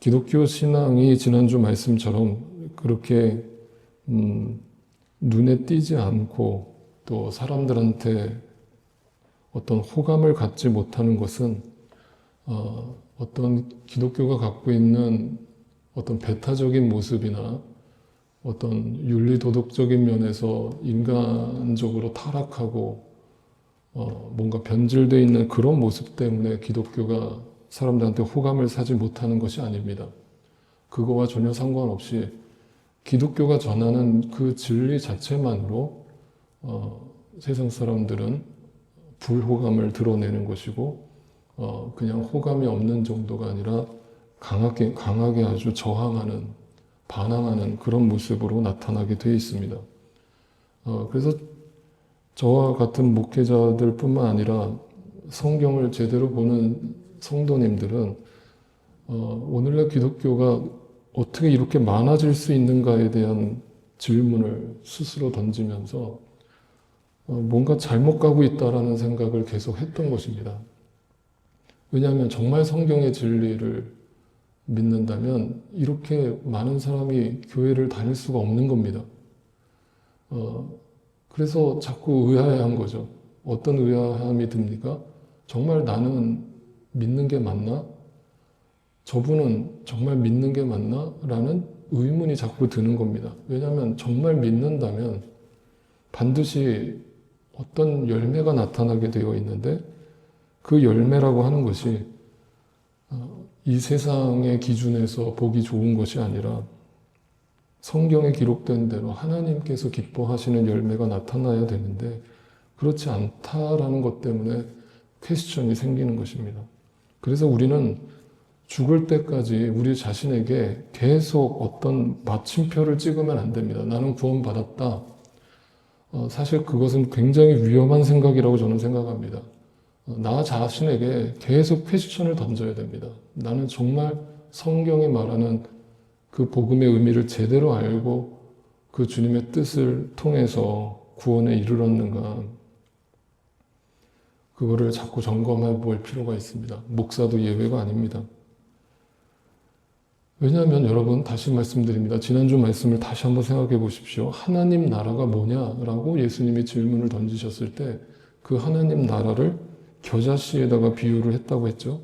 기독교 신앙이 지난주 말씀처럼 그렇게 눈에 띄지 않고 또 사람들한테 어떤 호감을 갖지 못하는 것은 어떤 기독교가 갖고 있는 어떤 배타적인 모습이나 어떤 윤리도덕적인 면에서 인간적으로 타락하고 뭔가 변질되어 있는 그런 모습 때문에 기독교가 사람들한테 호감을 사지 못하는 것이 아닙니다. 그거와 전혀 상관없이 기독교가 전하는 그 진리 자체만으로 세상 사람들은 불호감을 드러내는 것이고 그냥 호감이 없는 정도가 아니라 강하게 아주 저항하는, 반항하는 그런 모습으로 나타나게 되어 있습니다. 그래서 저와 같은 목회자들 뿐만 아니라 성경을 제대로 보는 성도님들은 오늘날 기독교가 어떻게 이렇게 많아질 수 있는가에 대한 질문을 스스로 던지면서 뭔가 잘못 가고 있다라는 생각을 계속 했던 것입니다. 왜냐하면 정말 성경의 진리를 믿는다면 이렇게 많은 사람이 교회를 다닐 수가 없는 겁니다. 그래서 자꾸 의아해한 거죠. 어떤 의아함이 듭니까? 정말 나는 믿는 게 맞나? 저분은 정말 믿는 게 맞나? 라는 의문이 자꾸 드는 겁니다. 왜냐하면 정말 믿는다면 반드시 어떤 열매가 나타나게 되어 있는데 그 열매라고 하는 것이 이 세상의 기준에서 보기 좋은 것이 아니라 성경에 기록된 대로 하나님께서 기뻐하시는 열매가 나타나야 되는데 그렇지 않다라는 것 때문에 퀘스천이 생기는 것입니다. 그래서 우리는 죽을 때까지 우리 자신에게 계속 어떤 마침표를 찍으면 안 됩니다. 나는 구원받았다. 사실 그것은 굉장히 위험한 생각이라고 저는 생각합니다. 나 자신에게 계속 퀘스천을 던져야 됩니다. 나는 정말 성경이 말하는 그 복음의 의미를 제대로 알고 그 주님의 뜻을 통해서 구원에 이르렀는가. 그거를 자꾸 점검해 볼 필요가 있습니다. 목사도 예외가 아닙니다. 왜냐하면 여러분 다시 말씀드립니다. 지난주 말씀을 다시 한번 생각해 보십시오. 하나님 나라가 뭐냐라고 예수님이 질문을 던지셨을 때 그 하나님 나라를 겨자씨에다가 비유를 했다고 했죠.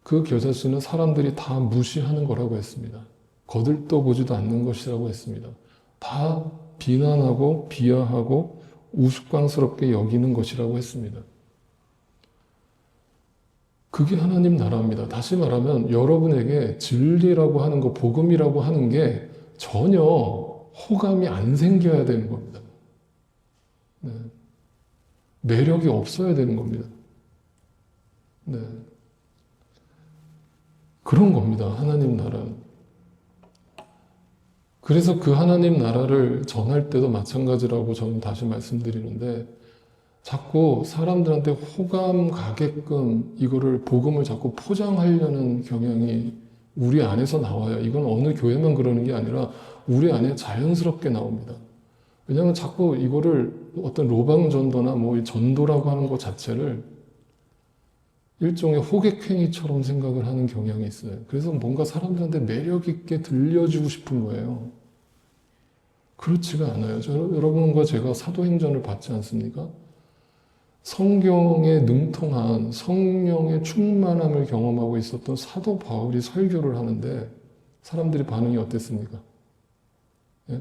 그 겨자씨는 사람들이 다 무시하는 거라고 했습니다. 거들떠보지도 않는 것이라고 했습니다. 다 비난하고 비하하고 우스꽝스럽게 여기는 것이라고 했습니다. 그게 하나님 나라입니다. 다시 말하면 여러분에게 진리라고 하는 거, 복음이라고 하는 게 전혀 호감이 안 생겨야 되는 겁니다. 네. 매력이 없어야 되는 겁니다. 네. 그런 겁니다. 하나님 나라는. 그래서 그 하나님 나라를 전할 때도 마찬가지라고 저는 다시 말씀드리는데 자꾸 사람들한테 호감 가게끔 이거를 복음을 자꾸 포장하려는 경향이 우리 안에서 나와요. 이건 어느 교회만 그러는 게 아니라 우리 안에 자연스럽게 나옵니다. 왜냐하면 자꾸 이거를 어떤 로방전도나 뭐 전도라고 하는 것 자체를 일종의 호객행위처럼 생각을 하는 경향이 있어요. 그래서 뭔가 사람들한테 매력 있게 들려주고 싶은 거예요. 그렇지가 않아요. 여러분과 제가 사도행전을 봤지 않습니까? 성경에 능통한 성령의 충만함을 경험하고 있었던 사도 바울이 설교를 하는데 사람들이 반응이 어땠습니까? 예?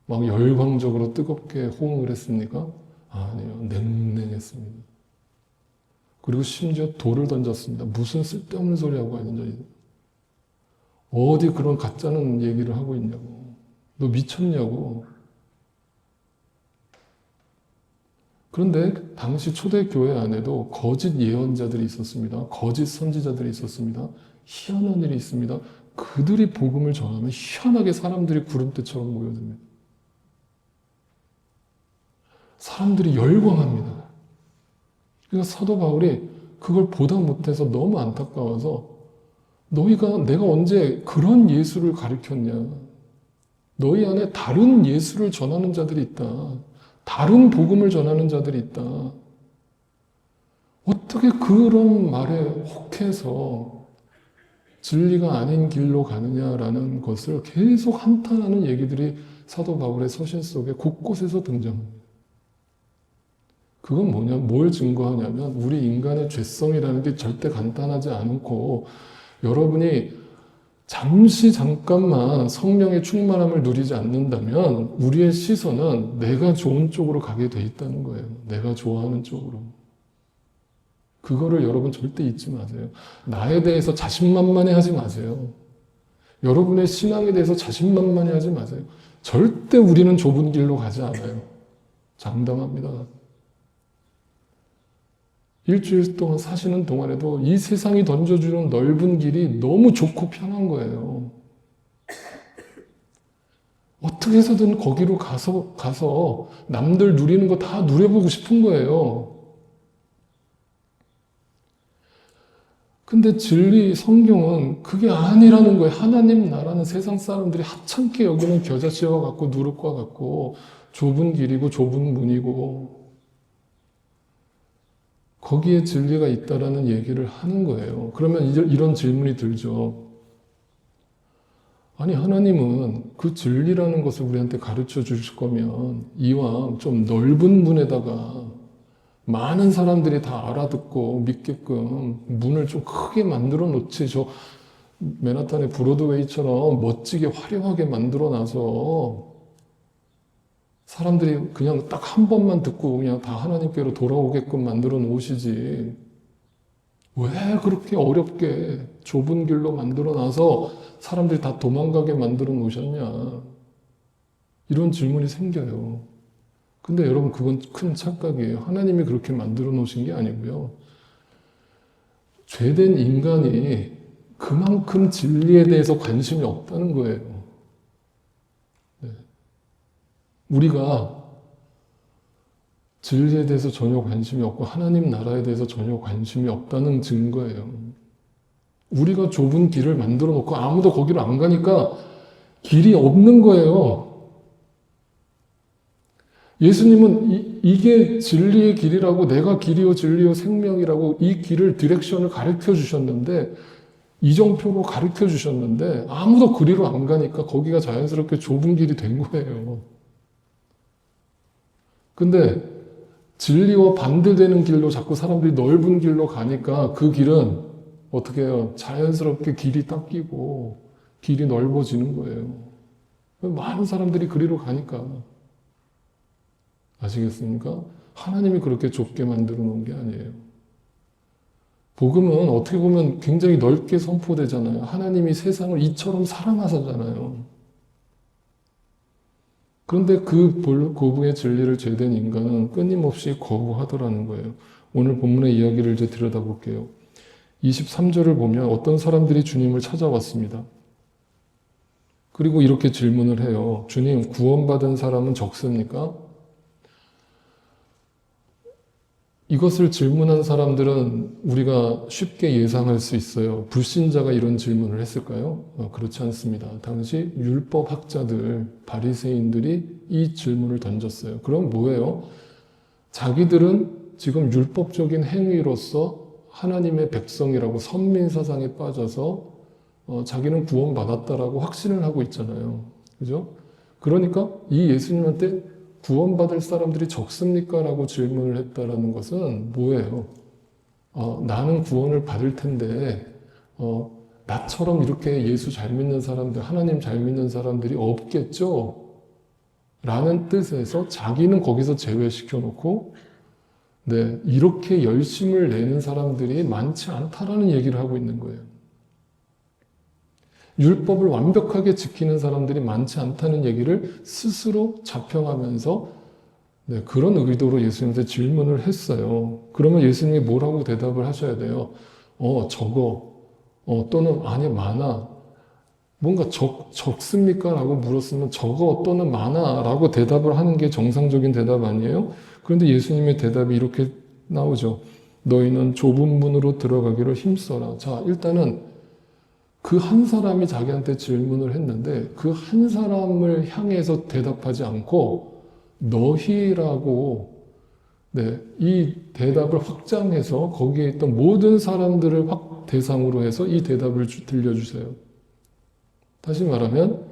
막 열광적으로 뜨겁게 호응을 했습니까? 아니요. 냉랭했습니다. 그리고 심지어 돌을 던졌습니다. 무슨 쓸데없는 소리 하고 있는지. 어디 그런 가짜는 얘기를 하고 있냐고. 너 미쳤냐고. 그런데 당시 초대교회 안에도 거짓 예언자들이 있었습니다. 거짓 선지자들이 있었습니다. 희한한 일이 있습니다. 그들이 복음을 전하면 희한하게 사람들이 구름대처럼 모여듭니다. 사람들이 열광합니다. 그래서 사도 바울이 그걸 보다 못해서 너무 안타까워서 내가 언제 그런 예수를 가르쳤냐. 너희 안에 다른 예수를 전하는 자들이 있다. 다른 복음을 전하는 자들이 있다. 어떻게 그런 말에 혹해서 진리가 아닌 길로 가느냐라는 것을 계속 한탄하는 얘기들이 사도 바울의 서신 속에 곳곳에서 등장합니다. 그건 뭐냐, 뭘 증거하냐면 우리 인간의 죄성이라는 게 절대 간단하지 않고 여러분이 잠깐만 성령의 충만함을 누리지 않는다면 우리의 시선은 내가 좋은 쪽으로 가게 돼 있다는 거예요. 내가 좋아하는 쪽으로. 그거를 여러분 절대 잊지 마세요. 나에 대해서 자신만만해 하지 마세요. 여러분의 신앙에 대해서 자신만만해 하지 마세요. 절대 우리는 좁은 길로 가지 않아요. 장담합니다. 일주일 동안 사시는 동안에도 이 세상이 던져주는 넓은 길이 너무 좋고 편한 거예요. 어떻게 해서든 거기로 가서 남들 누리는 거 다 누려보고 싶은 거예요. 근데 진리, 성경은 그게 아니라는 거예요. 하나님 나라는 세상 사람들이 하찮게 여기는 겨자씨와 같고 누룩과 같고 좁은 길이고 좁은 문이고 거기에 진리가 있다라는 얘기를 하는 거예요. 그러면 이런 질문이 들죠. 아니, 하나님은 그 진리라는 것을 우리한테 가르쳐 주실 거면 이왕 좀 넓은 문에다가 많은 사람들이 다 알아듣고 믿게끔 문을 좀 크게 만들어 놓지. 저 맨하탄의 브로드웨이처럼 멋지게 화려하게 만들어 놔서 사람들이 그냥 딱 한 번만 듣고 그냥 다 하나님께로 돌아오게끔 만들어 놓으시지. 왜 그렇게 어렵게 좁은 길로 만들어 놔서 사람들이 다 도망가게 만들어 놓으셨냐. 이런 질문이 생겨요. 근데 여러분, 그건 큰 착각이에요. 하나님이 그렇게 만들어 놓으신 게 아니고요. 죄된 인간이 그만큼 진리에 대해서 관심이 없다는 거예요. 네. 우리가 진리에 대해서 전혀 관심이 없고 하나님 나라에 대해서 전혀 관심이 없다는 증거예요. 우리가 좁은 길을 만들어 놓고 아무도 거기로 안 가니까 길이 없는 거예요. 예수님은 이게 진리의 길이라고, 내가 길이요 진리요 생명이라고 이 길을 디렉션을 가르쳐 주셨는데, 이정표로 가르쳐 주셨는데 아무도 그리로 안 가니까 거기가 자연스럽게 좁은 길이 된 거예요. 근데 진리와 반대되는 길로 자꾸 사람들이 넓은 길로 가니까 그 길은 어떻게 해요? 자연스럽게 길이 닦이고 길이 넓어지는 거예요. 많은 사람들이 그리로 가니까. 아시겠습니까? 하나님이 그렇게 좁게 만들어 놓은 게 아니에요. 복음은 어떻게 보면 굉장히 넓게 선포되잖아요. 하나님이 세상을 이처럼 사랑하셨잖아요. 그런데 그 복음의 진리를 죄된 인간은 끊임없이 거부하더라는 거예요. 오늘 본문의 이야기를 이제 들여다볼게요. 23절을 보면 어떤 사람들이 주님을 찾아왔습니다. 그리고 이렇게 질문을 해요. 주님, 구원받은 사람은 적습니까? 이것을 질문한 사람들은 우리가 쉽게 예상할 수 있어요. 불신자가 이런 질문을 했을까요? 그렇지 않습니다. 당시 율법학자들, 바리새인들이 이 질문을 던졌어요. 그럼 뭐예요? 자기들은 지금 율법적인 행위로서 하나님의 백성이라고 선민사상에 빠져서 자기는 구원받았다라고 확신을 하고 있잖아요. 그죠? 그러니까 이 예수님한테 구원받을 사람들이 적습니까? 라고 질문을 했다라는 것은 뭐예요? 나는 구원을 받을 텐데 나처럼 이렇게 예수 잘 믿는 사람들, 하나님 잘 믿는 사람들이 없겠죠? 라는 뜻에서 자기는 거기서 제외시켜 놓고 네, 이렇게 열심을 내는 사람들이 많지 않다라는 얘기를 하고 있는 거예요. 율법을 완벽하게 지키는 사람들이 많지 않다는 얘기를 스스로 자평하면서 네, 그런 의도로 예수님한테 질문을 했어요. 그러면 예수님이 뭐라고 대답을 하셔야 돼요? 적어. 또는 아니, 많아. 뭔가 적습니까? 라고 물었으면 적어 또는 많아 라고 대답을 하는 게 정상적인 대답 아니에요? 그런데 예수님의 대답이 이렇게 나오죠. 너희는 좁은 문으로 들어가기를 힘써라. 자, 일단은 그 한 사람이 자기한테 질문을 했는데 그 한 사람을 향해서 대답하지 않고 너희라고 네, 이 대답을 확장해서 거기에 있던 모든 사람들을 대상으로 해서 이 대답을 들려주세요. 다시 말하면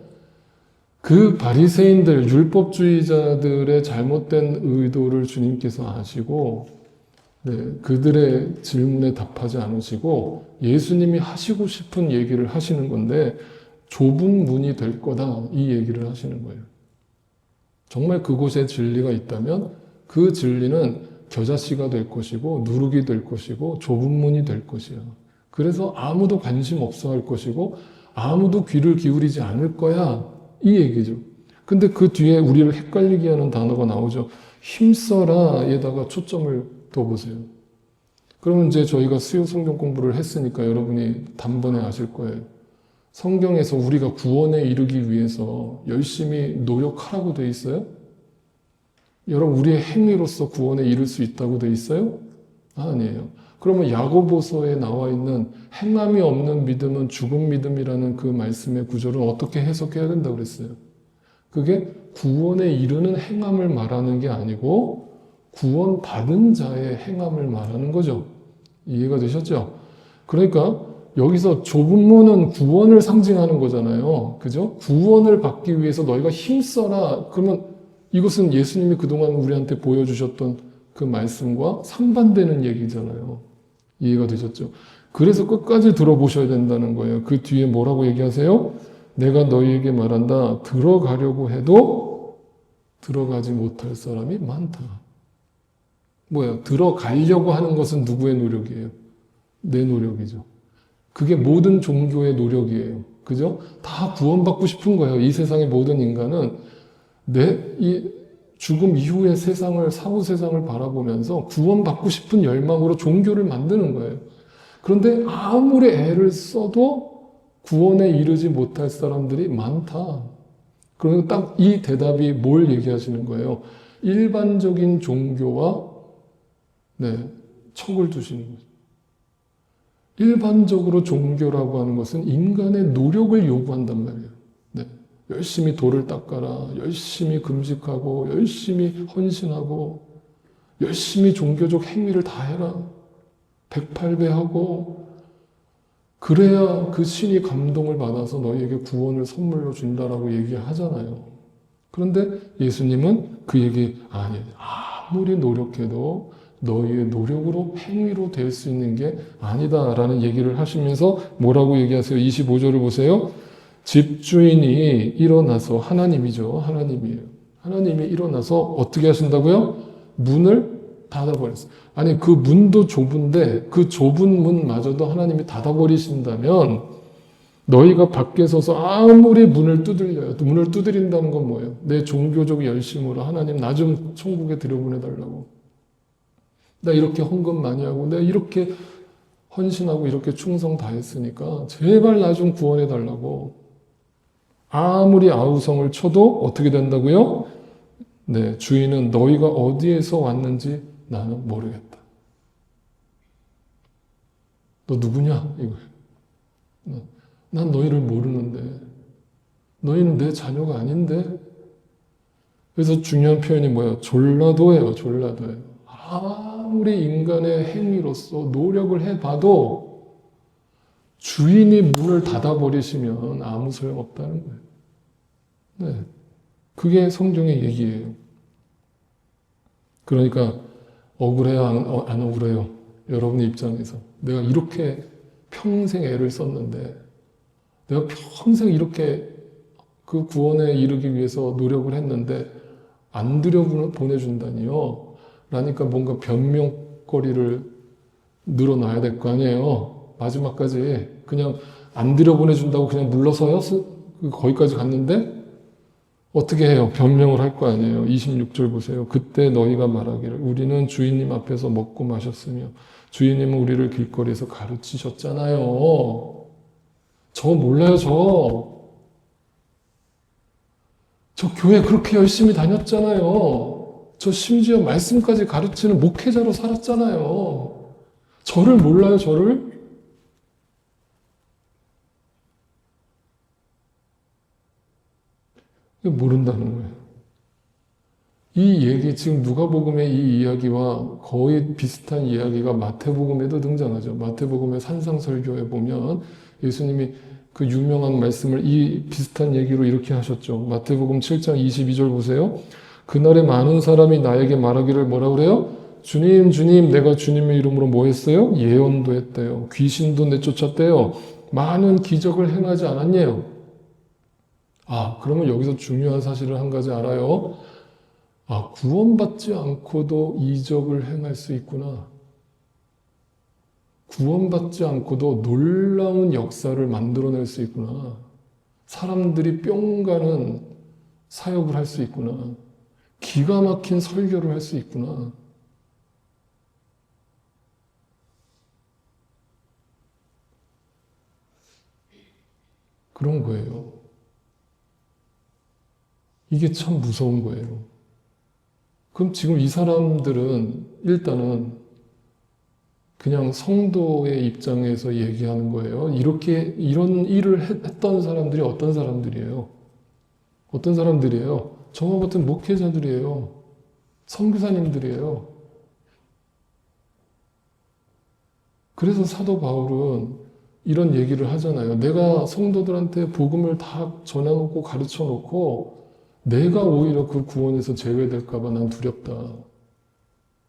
그 바리새인들, 율법주의자들의 잘못된 의도를 주님께서 아시고 네, 그들의 질문에 답하지 않으시고 예수님이 하시고 싶은 얘기를 하시는 건데 좁은 문이 될 거다 이 얘기를 하시는 거예요. 정말 그곳에 진리가 있다면 그 진리는 겨자씨가 될 것이고 누룩이 될 것이고 좁은 문이 될 것이야. 그래서 아무도 관심 없어 할 것이고 아무도 귀를 기울이지 않을 거야. 이 얘기죠. 근데 그 뒤에 우리를 헷갈리게 하는 단어가 나오죠. 힘써라에다가 초점을 둬보세요. 그러면 이제 저희가 수요 성경 공부를 했으니까 여러분이 단번에 아실 거예요. 성경에서 우리가 구원에 이르기 위해서 열심히 노력하라고 돼 있어요? 여러분 우리의 행위로서 구원에 이를 수 있다고 돼 있어요? 아니에요. 그러면 야고보서에 나와 있는 행함이 없는 믿음은 죽은 믿음이라는 그 말씀의 구절은 어떻게 해석해야 된다고 그랬어요? 그게 구원에 이르는 행함을 말하는 게 아니고 구원받은 자의 행함을 말하는 거죠. 이해가 되셨죠? 그러니까 여기서 좁은 문은 구원을 상징하는 거잖아요. 그죠? 구원을 받기 위해서 너희가 힘써라. 그러면 이것은 예수님이 그동안 우리한테 보여주셨던 그 말씀과 상반되는 얘기잖아요. 이해가 되셨죠? 그래서 끝까지 들어보셔야 된다는 거예요. 그 뒤에 뭐라고 얘기하세요? 내가 너희에게 말한다. 들어가려고 해도 들어가지 못할 사람이 많다. 뭐예요? 들어가려고 하는 것은 누구의 노력이에요? 내 노력이죠. 그게 모든 종교의 노력이에요. 그죠? 다 구원받고 싶은 거예요. 이 세상의 모든 인간은 이 죽음 이후의 세상을, 사후 세상을 바라보면서 구원받고 싶은 열망으로 종교를 만드는 거예요. 그런데 아무리 애를 써도 구원에 이르지 못할 사람들이 많다. 그러니까 딱 이 대답이 뭘 얘기하시는 거예요? 일반적인 종교와 척을 두시는 거죠. 일반적으로 종교라고 하는 것은 인간의 노력을 요구한단 말이에요. 네. 열심히 돌을 닦아라, 열심히 금식하고, 열심히 헌신하고, 열심히 종교적 행위를 다 해라. 108배하고, 그래야 그 신이 감동을 받아서 너희에게 구원을 선물로 준다라고 얘기하잖아요. 그런데 예수님은 그 얘기 아니에요. 아무리 노력해도 너희의 노력으로 행위로 될 수 있는 게 아니다라는 얘기를 하시면서 뭐라고 얘기하세요? 25절을 보세요. 집주인이 일어나서 하나님이죠. 하나님이에요. 하나님이 일어나서 어떻게 하신다고요? 문을 닫아버렸어요. 아니 그 문도 좁은데 그 좁은 문마저도 하나님이 닫아버리신다면 너희가 밖에 서서 아무리 문을 두들려요. 문을 두드린다는 건 뭐예요? 내 종교적 열심으로 하나님 나 좀 천국에 들여보내달라고. 나 이렇게 헌금 많이 하고 내가 이렇게 헌신하고 이렇게 충성 다했으니까 제발 나 좀 구원해달라고. 아무리 아우성을 쳐도 어떻게 된다고요? 네, 주인은 너희가 어디에서 왔는지 나는 모르겠다. 너 누구냐? 이거예요. 난 너희를 모르는데 너희는 내 자녀가 아닌데. 그래서 중요한 표현이 뭐예요? 졸라도예요. 졸라도예요. 아무리 인간의 행위로서 노력을 해봐도 주인이 문을 닫아버리시면 아무 소용없다는 거예요. 네, 그게 성경의 얘기예요. 그러니까 억울해요? 안 억울해요? 여러분의 입장에서 내가 이렇게 평생 애를 썼는데 내가 평생 이렇게 그 구원에 이르기 위해서 노력을 했는데 안 들여보내준다니요. 그러니까 뭔가 변명거리를 늘어놔야 될 거 아니에요. 마지막까지 그냥 안 들여보내준다고 그냥 물러서요? 거기까지 갔는데 어떻게 해요? 변명을 할 거 아니에요. 26절 보세요. 그때 너희가 말하기를 우리는 주인님 앞에서 먹고 마셨으며 주인님은 우리를 길거리에서 가르치셨잖아요. 저 몰라요, 저. 저 교회 그렇게 열심히 다녔잖아요. 저 심지어 말씀까지 가르치는 목회자로 살았잖아요. 저를 몰라요, 저를? 모른다는 거예요. 이 얘기, 지금 누가복음의 이 이야기와 거의 비슷한 이야기가 마태복음에도 등장하죠. 마태복음의 산상설교에 보면 예수님이 그 유명한 말씀을 이 비슷한 얘기로 이렇게 하셨죠. 마태복음 7장 22절 보세요. 그날에 많은 사람이 나에게 말하기를 뭐라 그래요? 주님, 주님, 내가 주님의 이름으로 뭐 했어요? 예언도 했대요. 귀신도 내쫓았대요. 많은 기적을 행하지 않았냐요? 아, 그러면 여기서 중요한 사실을 한 가지 알아요. 아, 구원받지 않고도 이적을 행할 수 있구나. 구원받지 않고도 놀라운 역사를 만들어낼 수 있구나. 사람들이 뿅 가는 사역을 할 수 있구나. 기가 막힌 설교를 할 수 있구나. 그런 거예요. 이게 참 무서운 거예요. 그럼 지금 이 사람들은 일단은 그냥 성도의 입장에서 얘기하는 거예요. 이런 일을 했던 사람들이 어떤 사람들이에요? 어떤 사람들이에요? 저와 같은 목회자들이에요. 선교사님들이에요. 그래서 사도 바울은 이런 얘기를 하잖아요. 내가 성도들한테 복음을 다 전해놓고 가르쳐놓고 내가 오히려 그 구원에서 제외될까봐 난 두렵다.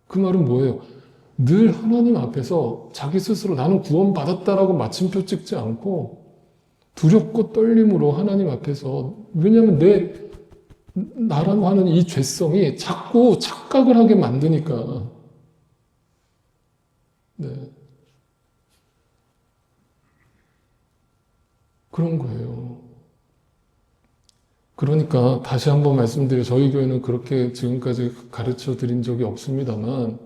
그 말은 뭐예요? 늘 하나님 앞에서 자기 스스로 나는 구원받았다라고 마침표 찍지 않고 두렵고 떨림으로 하나님 앞에서, 왜냐하면 나라고 하는 이 죄성이 자꾸 착각을 하게 만드니까. 네. 그런 거예요. 그러니까 다시 한번 말씀드려요. 저희 교회는 그렇게 지금까지 가르쳐 드린 적이 없습니다만,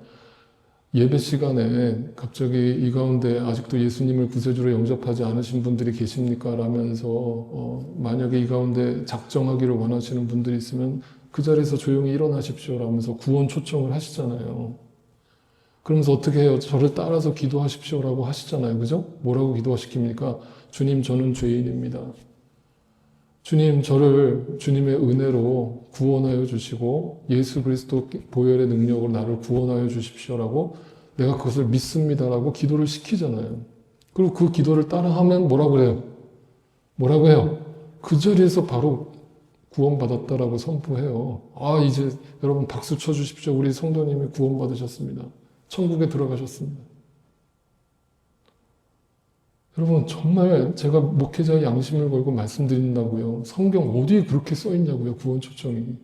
예배 시간에 갑자기 이 가운데 아직도 예수님을 구세주로 영접하지 않으신 분들이 계십니까? 라면서 만약에 이 가운데 작정하기를 원하시는 분들이 있으면 그 자리에서 조용히 일어나십시오 라면서 구원 초청을 하시잖아요. 그러면서 어떻게 해요? 저를 따라서 기도하십시오라고 하시잖아요. 그죠? 뭐라고 기도하시킵니까? 주님, 저는 죄인입니다. 주님, 저를 주님의 은혜로 구원하여 주시고 예수 그리스도 보혈의 능력으로 나를 구원하여 주십시오라고 내가 그것을 믿습니다라고 기도를 시키잖아요. 그리고 그 기도를 따라하면 뭐라고 그래요? 뭐라고 해요? 그 자리에서 바로 구원받았다라고 선포해요. 아, 이제 여러분 박수 쳐주십시오. 우리 성도님이 구원받으셨습니다. 천국에 들어가셨습니다. 여러분, 정말 제가 목회자의 양심을 걸고 말씀드린다고요. 성경 어디에 그렇게 써 있냐고요, 구원 초청이.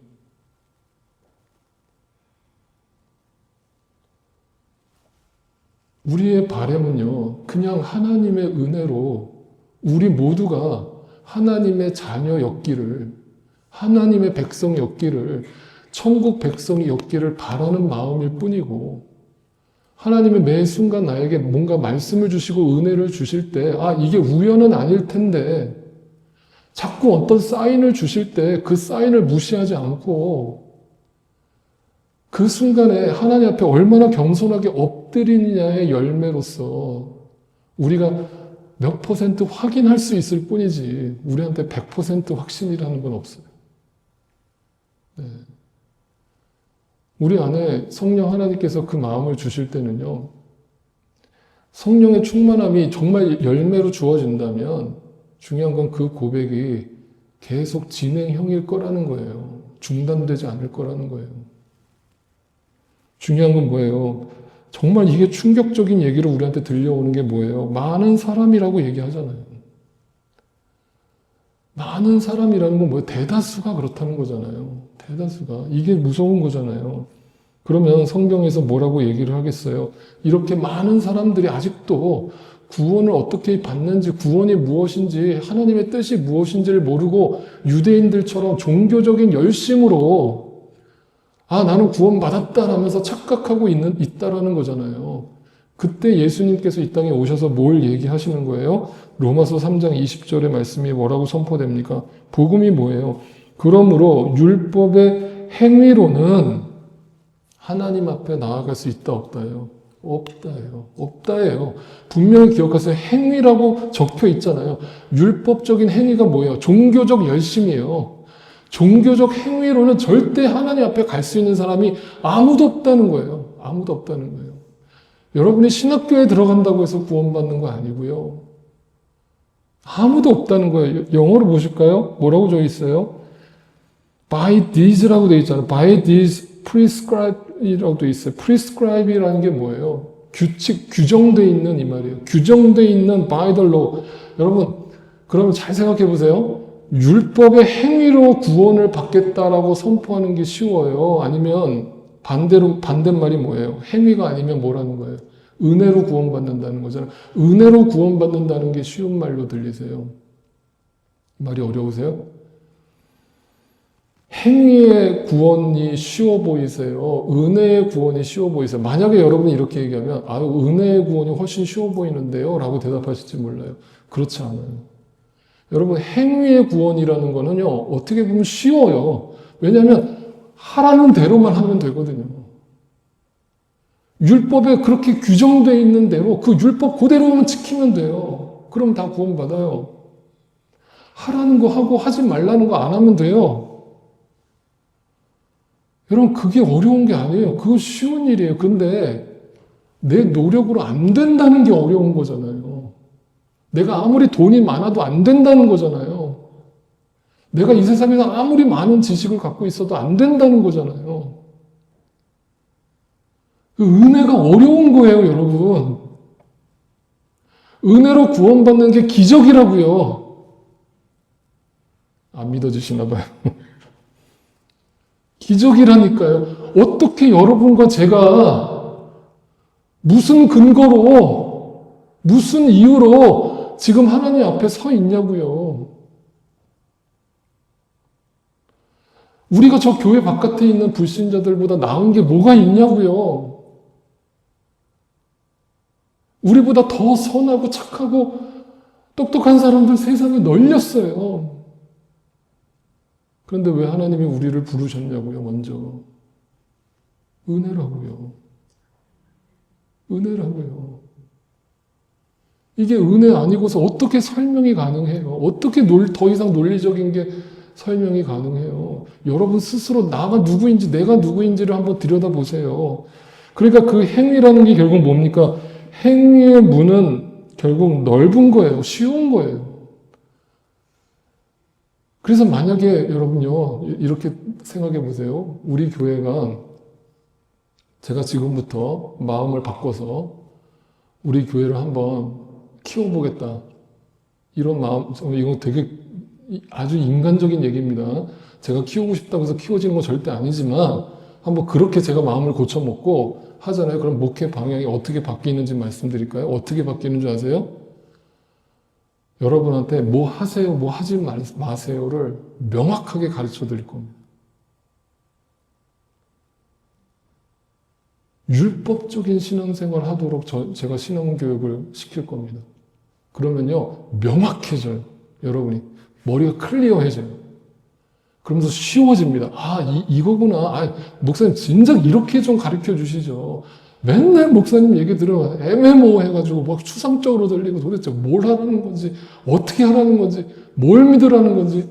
우리의 바람은요, 그냥 하나님의 은혜로 우리 모두가 하나님의 자녀였기를, 하나님의 백성이었기를, 천국 백성이었기를 바라는 마음일 뿐이고, 하나님은 매 순간 나에게 뭔가 말씀을 주시고 은혜를 주실 때, 아, 이게 우연은 아닐 텐데, 자꾸 어떤 사인을 주실 때 그 사인을 무시하지 않고, 그 순간에 하나님 앞에 얼마나 겸손하게 엎드리느냐의 열매로서 우리가 몇 퍼센트 확인할 수 있을 뿐이지, 우리한테 100% 확신이라는 건 없어요. 네. 우리 안에 성령 하나님께서 그 마음을 주실 때는요, 성령의 충만함이 정말 열매로 주어진다면 중요한 건 그 고백이 계속 진행형일 거라는 거예요. 중단되지 않을 거라는 거예요. 중요한 건 뭐예요? 정말 이게 충격적인 얘기로 우리한테 들려오는 게 뭐예요? 많은 사람이라고 얘기하잖아요. 많은 사람이라는 건 뭐예요? 대다수가 그렇다는 거잖아요. 대다수가. 이게 무서운 거잖아요. 그러면 성경에서 뭐라고 얘기를 하겠어요? 이렇게 많은 사람들이 아직도 구원을 어떻게 받는지, 구원이 무엇인지, 하나님의 뜻이 무엇인지를 모르고 유대인들처럼 종교적인 열심으로 아, 나는 구원받았다라면서 착각하고 있다라는 거잖아요. 그때 예수님께서 이 땅에 오셔서 뭘 얘기하시는 거예요? 로마서 3장 20절의 말씀이 뭐라고 선포됩니까? 복음이 뭐예요? 그러므로 율법의 행위로는 하나님 앞에 나아갈 수 있다, 없다예요? 없다예요. 없다예요. 분명히 기억하세요. 행위라고 적혀 있잖아요. 율법적인 행위가 뭐예요? 종교적 열심이에요. 종교적 행위로는 절대 하나님 앞에 갈 수 있는 사람이 아무도 없다는 거예요. 아무도 없다는 거예요. 여러분이 신학교에 들어간다고 해서 구원받는 거 아니고요. 아무도 없다는 거예요. 영어로 보실까요? 뭐라고 적혀 있어요? By these라고 되어 있잖아요. By these prescribe이라고 되어 있어요. prescribe이라는 게 뭐예요? 규칙, 규정되어 있는 이 말이에요. 규정되어 있는 by the law. 여러분, 그러면 잘 생각해 보세요. 율법의 행위로 구원을 받겠다라고 선포하는 게 쉬워요? 아니면 반대말이 뭐예요? 행위가 아니면 뭐라는 거예요? 은혜로 구원받는다는 거잖아요. 은혜로 구원받는다는 게 쉬운 말로 들리세요? 말이 어려우세요? 행위의 구원이 쉬워 보이세요? 은혜의 구원이 쉬워 보이세요? 만약에 여러분이 이렇게 얘기하면 은혜의 구원이 훨씬 쉬워 보이는데요? 라고 대답하실지 몰라요. 그렇지 않아요. 여러분, 행위의 구원이라는 거는요, 어떻게 보면 쉬워요. 왜냐하면 하라는 대로만 하면 되거든요. 율법에 그렇게 규정되어 있는 대로 그 율법 그대로만 지키면 돼요. 그럼 다 구원받아요. 하라는 거 하고 하지 말라는 거 안 하면 돼요. 여러분, 그게 어려운 게 아니에요. 그거 쉬운 일이에요. 근데 내 노력으로 안 된다는 게 어려운 거잖아요. 내가 아무리 돈이 많아도 안 된다는 거잖아요. 내가 이 세상에서 아무리 많은 지식을 갖고 있어도 안 된다는 거잖아요. 그 은혜가 어려운 거예요, 여러분. 은혜로 구원받는 게 기적이라고요. 안 믿어주시나 봐요. 기적이라니까요. 어떻게 여러분과 제가 무슨 근거로, 무슨 이유로 지금 하나님 앞에 서 있냐고요. 우리가 저 교회 바깥에 있는 불신자들보다 나은 게 뭐가 있냐고요. 우리보다 더 선하고 착하고 똑똑한 사람들 세상에 널렸어요. 그런데 왜 하나님이 우리를 부르셨냐고요, 먼저. 은혜라고요. 은혜라고요. 이게 은혜 아니고서 어떻게 설명이 가능해요? 어떻게 더 이상 논리적인 게 설명이 가능해요? 여러분 스스로 나가 누구인지, 내가 누구인지를 한번 들여다보세요. 그러니까 그 행위라는 게 결국 뭡니까? 행위의 문은 결국 넓은 거예요. 쉬운 거예요. 그래서 만약에 여러분요, 이렇게 생각해 보세요. 우리 교회가 제가 지금부터 마음을 바꿔서 우리 교회를 한번 키워보겠다. 이런 마음, 이거 되게 아주 인간적인 얘기입니다. 제가 키우고 싶다고 해서 키워지는 건 절대 아니지만 한번 그렇게 제가 마음을 고쳐먹고 하잖아요. 그럼 목회 방향이 어떻게 바뀌는지 말씀드릴까요? 어떻게 바뀌는 줄 아세요? 여러분한테 뭐 하세요, 뭐 하지 마세요를 명확하게 가르쳐 드릴 겁니다. 율법적인 신앙생활 하도록 제가 신앙교육을 시킬 겁니다. 그러면요, 명확해져요. 여러분이. 머리가 클리어해져요. 그러면서 쉬워집니다. 이거구나. 목사님 진작 이렇게 좀 가르쳐 주시죠. 맨날 목사님 얘기 들으면 애매모호해가지고 막 추상적으로 들리고 도대체 뭘 하라는 건지, 어떻게 하라는 건지, 뭘 믿으라는 건지.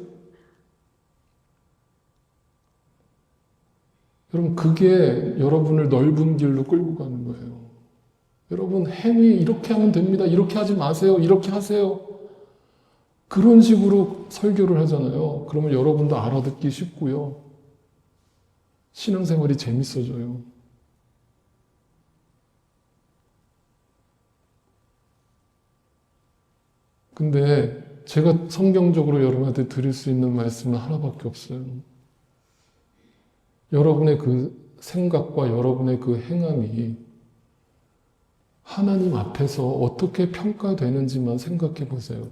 여러분, 그게 여러분을 넓은 길로 끌고 가는 거예요. 여러분, 행위 이렇게 하면 됩니다. 이렇게 하지 마세요. 이렇게 하세요. 그런 식으로 설교를 하잖아요. 그러면 여러분도 알아듣기 쉽고요. 신앙생활이 재밌어져요. 근데 제가 성경적으로 여러분한테 드릴 수 있는 말씀은 하나밖에 없어요. 여러분의 그 생각과 여러분의 그 행함이 하나님 앞에서 어떻게 평가되는지만 생각해 보세요.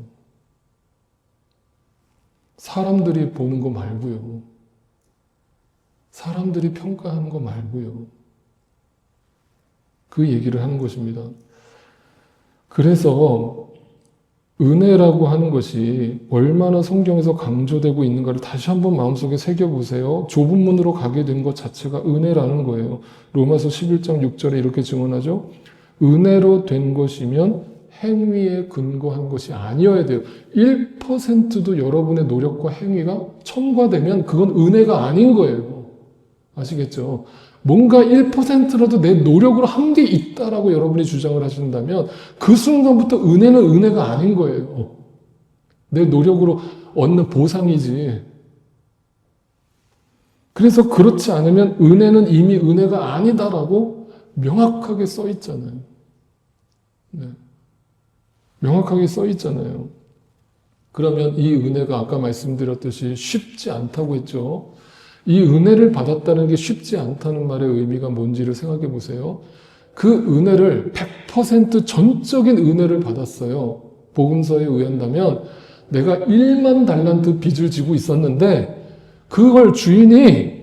사람들이 보는 거 말고요. 사람들이 평가하는 거 말고요. 그 얘기를 하는 것입니다. 그래서 은혜라고 하는 것이 얼마나 성경에서 강조되고 있는가를 다시 한번 마음속에 새겨보세요. 좁은 문으로 가게 된 것 자체가 은혜라는 거예요. 로마서 11장 6절에 이렇게 증언하죠. 은혜로 된 것이면 행위에 근거한 것이 아니어야 돼요. 1%도 여러분의 노력과 행위가 첨가되면 그건 은혜가 아닌 거예요. 아시겠죠? 뭔가 1%라도 내 노력으로 한 게 있다라고 여러분이 주장을 하신다면 그 순간부터 은혜는 은혜가 아닌 거예요. 내 노력으로 얻는 보상이지. 그래서 그렇지 않으면 은혜는 이미 은혜가 아니다라고 명확하게 써 있잖아요. 네. 명확하게 써 있잖아요. 그러면 이 은혜가 아까 말씀드렸듯이 쉽지 않다고 했죠. 이 은혜를 받았다는 게 쉽지 않다는 말의 의미가 뭔지를 생각해 보세요. 그 은혜를 100% 전적인 은혜를 받았어요. 복음서에 의한다면 내가 1만 달란트 빚을 지고 있었는데 그걸 주인이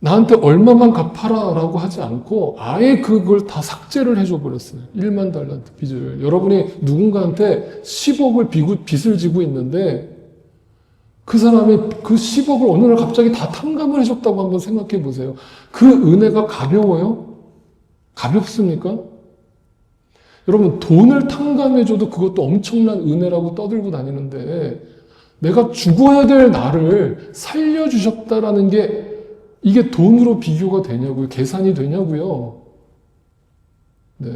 나한테 얼마만 갚아라 라고 하지 않고 아예 그걸 다 삭제를 해줘 버렸어요. 1만 달란트 빚을. 여러분이 누군가한테 10억을 빚을 지고 있는데 그 사람이 그 10억을 어느 날 갑자기 다 탕감을 해줬다고 한번 생각해 보세요. 그 은혜가 가벼워요? 가볍습니까? 여러분 돈을 탕감해줘도 그것도 엄청난 은혜라고 떠들고 다니는데 내가 죽어야 될 나를 살려주셨다라는 게 이게 돈으로 비교가 되냐고요? 계산이 되냐고요? 네.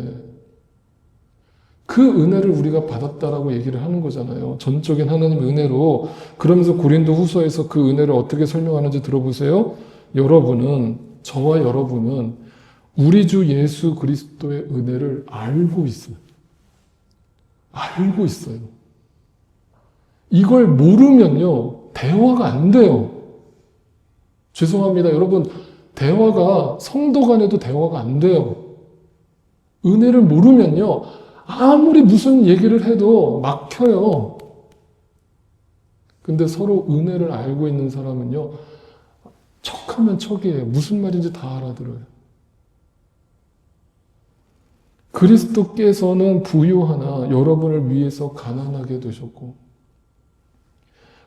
그 은혜를 우리가 받았다라고 얘기를 하는 거잖아요. 전적인 하나님의 은혜로. 그러면서 고린도 후서에서 그 은혜를 어떻게 설명하는지 들어보세요. 여러분은, 저와 여러분은 우리 주 예수 그리스도의 은혜를 알고 있어요. 알고 있어요. 이걸 모르면요, 대화가 안 돼요. 죄송합니다. 여러분, 대화가, 성도 간에도 대화가 안 돼요. 은혜를 모르면요, 아무리 무슨 얘기를 해도 막혀요. 근데 서로 은혜를 알고 있는 사람은요, 척하면 척이에요. 무슨 말인지 다 알아들어요. 그리스도께서는 부유하나 여러분을 위해서 가난하게 되셨고,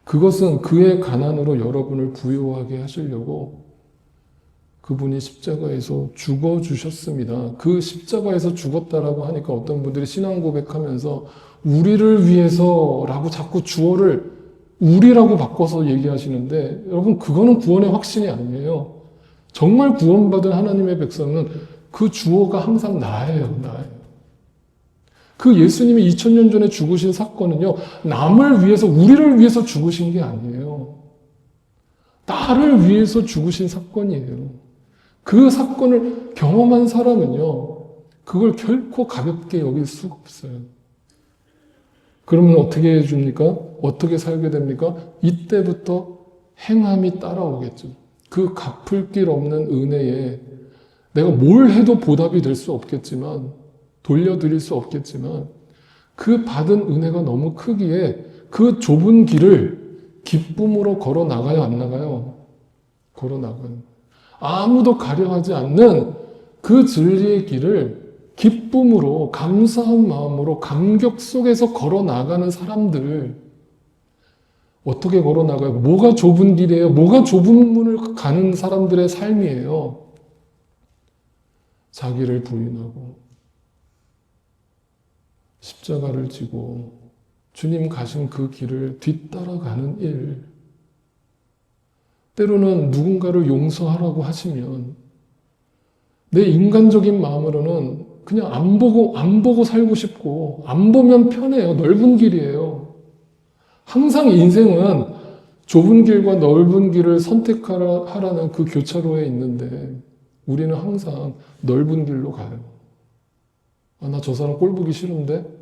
그것은 그의 가난으로 여러분을 부유하게 하시려고 그분이 십자가에서 죽어주셨습니다. 그 십자가에서 죽었다라고 하니까 어떤 분들이 신앙 고백하면서 우리를 위해서라고 자꾸 주어를 우리라고 바꿔서 얘기하시는데 여러분 그거는 구원의 확신이 아니에요. 정말 구원받은 하나님의 백성은 그 주어가 항상 나예요. 나예요. 그 예수님이 2000년 전에 죽으신 사건은요. 남을 위해서 우리를 위해서 죽으신 게 아니에요. 나를 위해서 죽으신 사건이에요. 그 사건을 경험한 사람은요. 그걸 결코 가볍게 여길 수가 없어요. 그러면 어떻게 해줍니까? 어떻게 살게 됩니까? 이때부터 행함이 따라오겠죠. 그 갚을 길 없는 은혜에 내가 뭘 해도 보답이 될 수 없겠지만 돌려드릴 수 없겠지만 그 받은 은혜가 너무 크기에 그 좁은 길을 기쁨으로 걸어 나가요, 안 나가요? 걸어 나가요. 아무도 가려하지 않는 그 진리의 길을 기쁨으로 감사한 마음으로 감격 속에서 걸어 나가는 사람들 어떻게 걸어 나가요? 뭐가 좁은 길이에요? 뭐가 좁은 문을 가는 사람들의 삶이에요? 자기를 부인하고 십자가를 지고 주님 가신 그 길을 뒤따라가는 일. 때로는 누군가를 용서하라고 하시면 내 인간적인 마음으로는 그냥 안 보고 살고 싶고 안 보면 편해요. 넓은 길이에요. 항상 인생은 좁은 길과 넓은 길을 선택하라는 그 교차로에 있는데 우리는 항상 넓은 길로 가요. 아, 나 저 사람 꼴 보기 싫은데?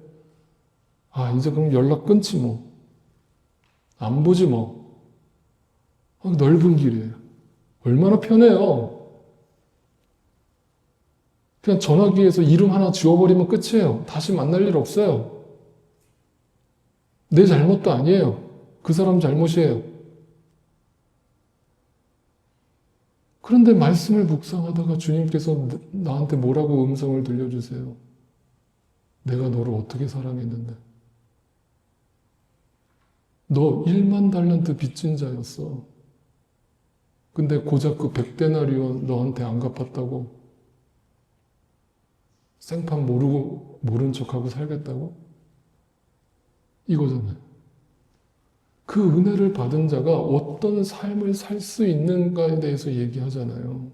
아, 이제 그럼 연락 끊지 뭐. 안 보지 뭐. 아, 넓은 길이에요. 얼마나 편해요. 그냥 전화기에서 이름 하나 지워버리면 끝이에요. 다시 만날 일 없어요. 내 잘못도 아니에요. 그 사람 잘못이에요. 그런데 말씀을 묵상하다가 주님께서 나한테 뭐라고 음성을 들려주세요? 내가 너를 어떻게 사랑했는데? 너 1만 달란트 빚진 자였어. 근데 고작 그 100데나리온 너한테 안 갚았다고? 생판 모른 척하고 살겠다고? 이거잖아요. 그 은혜를 받은 자가 어떤 삶을 살 수 있는가에 대해서 얘기하잖아요.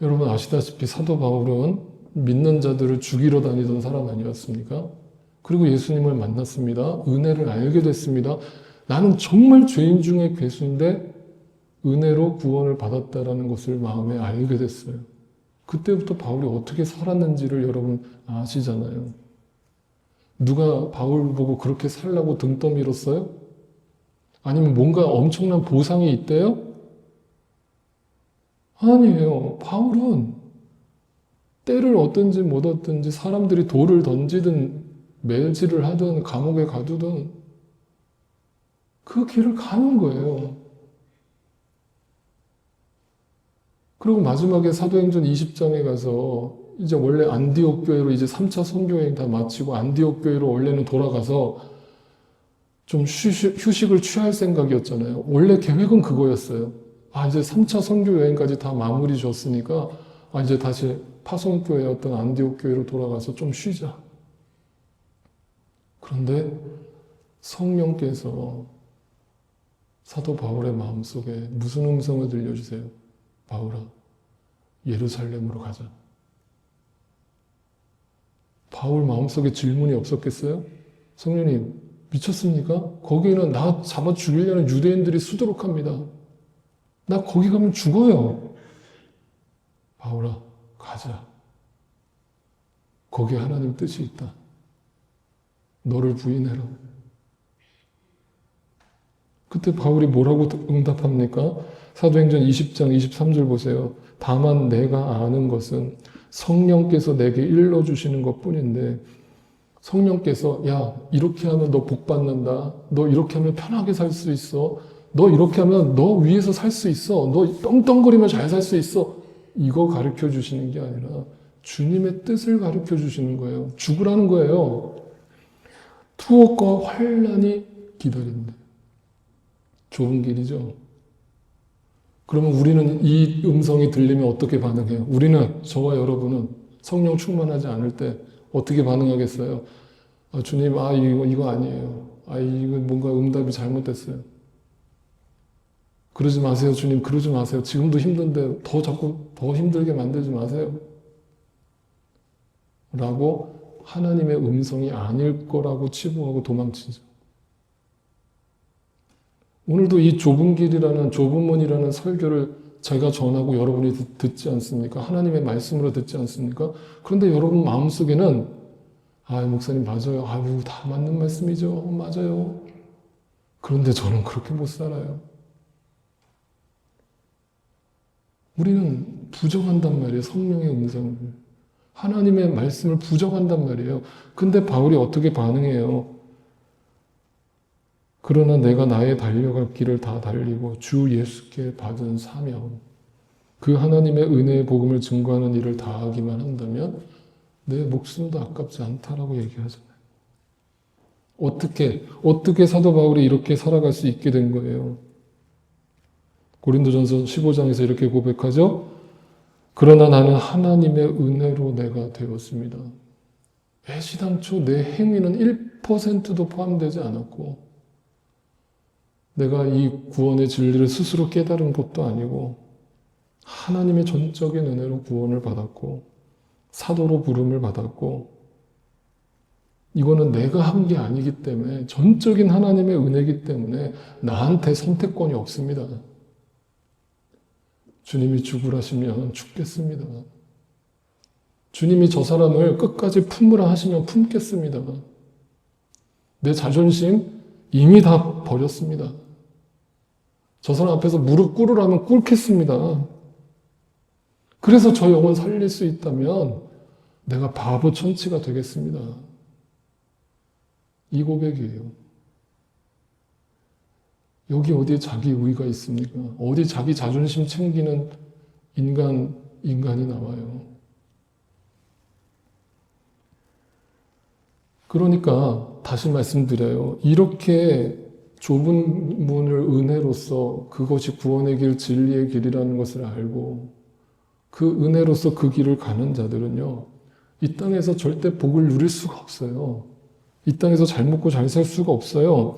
여러분 아시다시피 사도 바울은 믿는 자들을 죽이러 다니던 사람 아니었습니까? 그리고 예수님을 만났습니다. 은혜를 알게 됐습니다. 나는 정말 죄인 중에 괴수인데 은혜로 구원을 받았다라는 것을 마음에 알게 됐어요. 그때부터 바울이 어떻게 살았는지를 여러분 아시잖아요. 누가 바울 보고 그렇게 살라고 등 떠밀었어요? 아니면 뭔가 엄청난 보상이 있대요? 아니에요. 바울은 때를 얻든지 못 얻든지 사람들이 돌을 던지든 매질을 하든 감옥에 가두든 그 길을 가는 거예요. 그리고 마지막에 사도행전 20장에 가서 이제 원래 안디옥 교회로 이제 3차 선교여행 다 마치고 안디옥 교회로 원래는 돌아가서 좀 휴식을 취할 생각이었잖아요. 원래 계획은 그거였어요. 이제 3차 선교 여행까지 다 마무리 줬으니까 이제 다시 파송교회였던 안디옥 교회로 돌아가서 좀 쉬자. 그런데 성령께서 사도 바울의 마음속에 무슨 음성을 들려주세요? 바울아, 예루살렘으로 가자. 바울 마음속에 질문이 없었겠어요? 성령님, 미쳤습니까? 거기는 나 잡아 죽이려는 유대인들이 수두룩합니다. 나 거기 가면 죽어요. 바울아, 가자. 거기에 하나님 뜻이 있다. 너를 부인해라. 그때 바울이 뭐라고 응답합니까? 사도행전 20장 23절 보세요. 다만 내가 아는 것은 성령께서 내게 일러주시는 것뿐인데 성령께서 야 이렇게 하면 너 복 받는다. 너 이렇게 하면 편하게 살 수 있어. 너 이렇게 하면 너 위에서 살 수 있어. 너 떵떵거리면 잘 살 수 있어. 이거 가르쳐 주시는 게 아니라 주님의 뜻을 가르쳐 주시는 거예요. 죽으라는 거예요. 투옥과 환난이 기다린다. 좁은 길이죠. 그러면 우리는 이 음성이 들리면 어떻게 반응해요? 우리는, 저와 여러분은 성령 충만하지 않을 때 어떻게 반응하겠어요? 주님, 이거 아니에요. 이거 뭔가 응답이 잘못됐어요. 그러지 마세요, 주님. 그러지 마세요. 지금도 힘든데 자꾸 더 힘들게 만들지 마세요. 라고 하나님의 음성이 아닐 거라고 치부하고 도망치죠. 오늘도 이 좁은 길이라는, 좁은 문이라는 설교를 제가 전하고 여러분이 듣지 않습니까? 하나님의 말씀으로 듣지 않습니까? 그런데 여러분 마음속에는 목사님 맞아요. 다 맞는 말씀이죠. 맞아요. 그런데 저는 그렇게 못 살아요. 우리는 부정한단 말이에요. 성령의 음성을. 하나님의 말씀을 부정한단 말이에요. 근데 바울이 어떻게 반응해요? 그러나 내가 나의 달려갈 길을 다 달리고 주 예수께 받은 사명, 그 하나님의 은혜의 복음을 증거하는 일을 다하기만 한다면 내 목숨도 아깝지 않다라고 얘기하잖아요. 어떻게 사도 바울이 이렇게 살아갈 수 있게 된 거예요? 고린도전서 15장에서 이렇게 고백하죠. 그러나 나는 하나님의 은혜로 내가 되었습니다. 애시당초 내 행위는 1%도 포함되지 않았고 내가 이 구원의 진리를 스스로 깨달은 것도 아니고 하나님의 전적인 은혜로 구원을 받았고 사도로 부름을 받았고 이거는 내가 한 게 아니기 때문에 전적인 하나님의 은혜이기 때문에 나한테 선택권이 없습니다. 주님이 죽으라시면 죽겠습니다. 주님이 저 사람을 끝까지 품으라 하시면 품겠습니다. 내 자존심 이미 다 버렸습니다. 저 사람 앞에서 무릎 꿇으라면 꿇겠습니다. 그래서 저 영혼 살릴 수 있다면 내가 바보 천치가 되겠습니다. 이 고백이에요. 여기 어디에 자기 의의가 있습니까? 어디 자기 자존심 챙기는 인간이 나와요. 그러니까 다시 말씀드려요. 이렇게 좁은 문을 은혜로서 그것이 구원의 길, 진리의 길이라는 것을 알고 그 은혜로서 그 길을 가는 자들은요, 이 땅에서 절대 복을 누릴 수가 없어요. 이 땅에서 잘 먹고 잘 살 수가 없어요.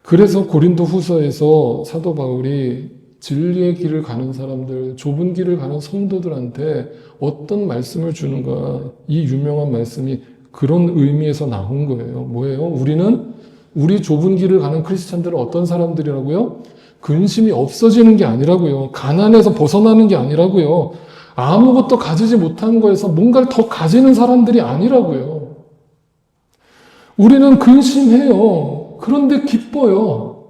그래서 고린도 후서에서 사도 바울이 진리의 길을 가는 사람들, 좁은 길을 가는 성도들한테 어떤 말씀을 주는가, 이 유명한 말씀이 그런 의미에서 나온 거예요. 뭐예요? 우리 좁은 길을 가는 크리스찬들은 어떤 사람들이라고요? 근심이 없어지는 게 아니라고요. 가난에서 벗어나는 게 아니라고요. 아무것도 가지지 못한 거에서 뭔가를 더 가지는 사람들이 아니라고요. 우리는 근심해요. 그런데 기뻐요.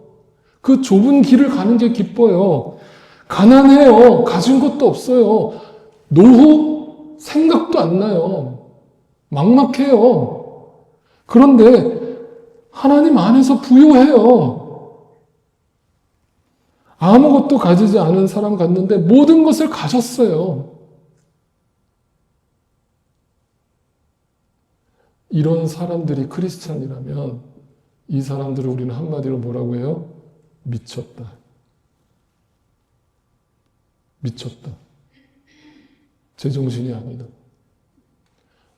그 좁은 길을 가는 게 기뻐요. 가난해요. 가진 것도 없어요. 노후 생각도 안 나요. 막막해요. 그런데 하나님 안에서 부유해요. 아무것도 가지지 않은 사람 같는데 모든 것을 가졌어요. 이런 사람들이 크리스찬이라면 이 사람들을 우리는 한마디로 뭐라고 해요? 미쳤다. 미쳤다. 제정신이 아니다.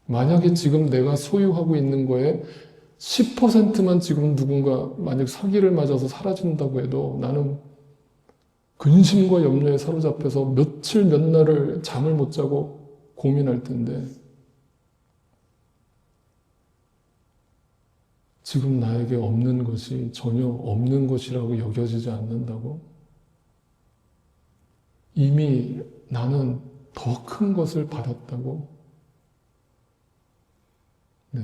만약에 지금 내가 소유하고 있는 거에 10%만 지금 누군가 만약 사기를 맞아서 사라진다고 해도 나는 근심과 염려에 사로잡혀서 며칠 몇 날을 잠을 못 자고 고민할 텐데 지금 나에게 없는 것이 전혀 없는 것이라고 여겨지지 않는다고? 이미 나는 더 큰 것을 받았다고? 네.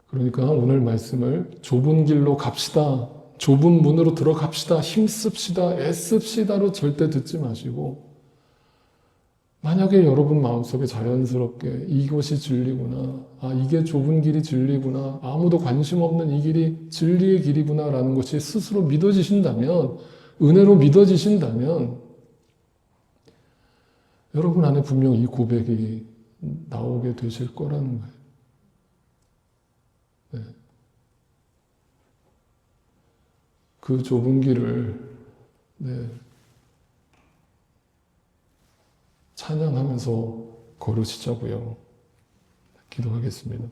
그러니까 오늘 말씀을 좁은 길로 갑시다. 좁은 문으로 들어갑시다. 힘씁시다. 애씁시다로 절대 듣지 마시고 만약에 여러분 마음속에 자연스럽게 이것이 진리구나. 이게 좁은 길이 진리구나. 아무도 관심 없는 이 길이 진리의 길이구나 라는 것이 스스로 믿어지신다면 은혜로 믿어지신다면 여러분 안에 분명 이 고백이 나오게 되실 거라는 거예요. 네. 그 좁은 길을 찬양하면서 걸으시자고요. 기도하겠습니다.